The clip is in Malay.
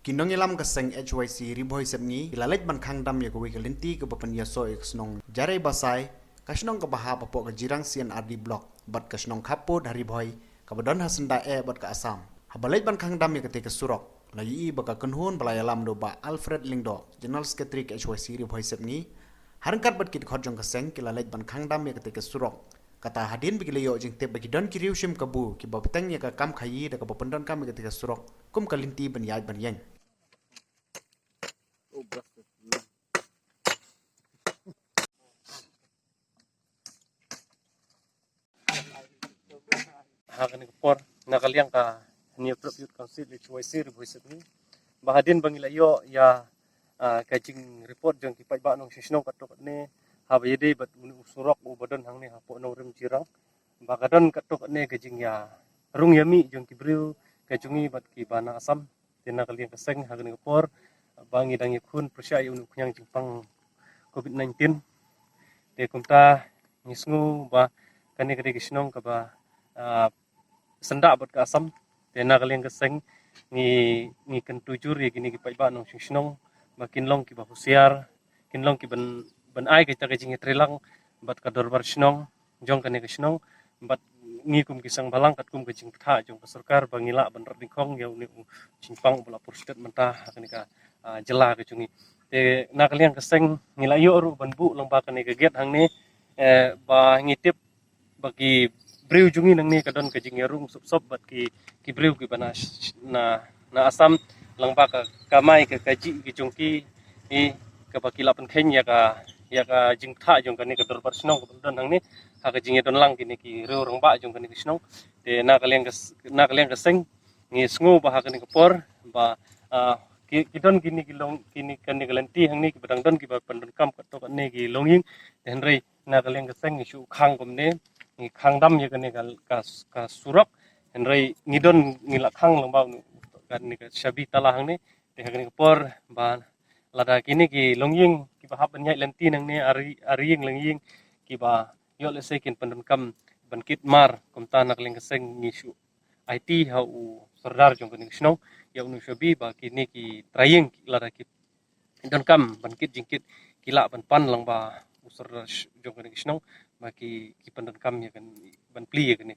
Kinong ilam kaseng HYC riboy sepni ilalet ban khang dam ya kowe kelinti ke bapan ya so snong jare basai kasnong ke baha papo ke jirang sian ardi blok bat kasnong kapo dari boy kabadon hasenda bat ke asam habalet ban khang dam ya ketika surok layi baka kenhun balai alam do ba Alfred Lingdo General Secretary HYC riboy sepni harangkat bat kit khotjong kaseng kilalet ban khang dam ya ketika surok kata hadin bagi leyo jing te bagi don kiriu shim kabu ki babteng ya ka kam khayi da ka bapendon kam ya ketika surok kum kalinti ban yai ban yang hakan por nakaliang ka new tribute council HYC ribuisip ni bahadin bangila yo ya kajing report jong kipai ba nong sisnong katok ne habayede bat usurok ubadon hang ne hapo nong rem jirang bakadon katok ne kajing ya rung yami jong kibriu kajungi bat ki bana asam tin nakaliang kaseng hakan por bangi dang yakun persya yu kunyang jingpang covid-19 de kumta ngisngu ba kani kadi kisnong ka ba senda bat ka asam tena kaleng keseng ni kan tujur ya gini kipai ba nong shisnong makin long ki ba husiar kinlong ki ban ai kita ka jingi trelang bat ka dorbar shnong jong kane ka shnong bat ni kum kisang balang kat kum ka jing tha jong ka sarkar bangila ban rdingkong ya uni jingpang bula purstet mentah kane ka jela ka jungi te na kaleng keseng ngila yo ru ban bu long ba kane ka get hang ni ba ngitip bagi breu jungi nang ni kadon ka jingerung sop bat ki breu ki bana na asam lang ba ka kamai ka kaji ki jongki i ka bakila pen khen ya ka jing tha jong ka ni ka dor snong ka don nang ni ha ka jinge don lang ki ni ki reu rong ba jong ka ni snong te na kaleng ka seng ni sngo ba ha ka ni ka por ba ki don kini kan ni galanti hang ni ki badang don ki ba pandon kam ka to ka ni ki longing ten rei na kaleng ka seng ni shu khang kom ne ni khang dam ye kane ka surak henrai ngidon ngila khang lang ba kan ni ka shabi tala hang ni te hang ni por ba lada kini ki longying ki ba hapan nyai lenti nang ni ari ying longying ki ba yo le sekin pandon kam bankit mar komta nak leng seng ni shu IT ha u sardar jong kani snong ya unu shabi ba kini ki trying lada ki don kam bankit jingkit kila ban pan lang ba usar jong kani snong maki ki pandon kam ya kan ban pli ya kan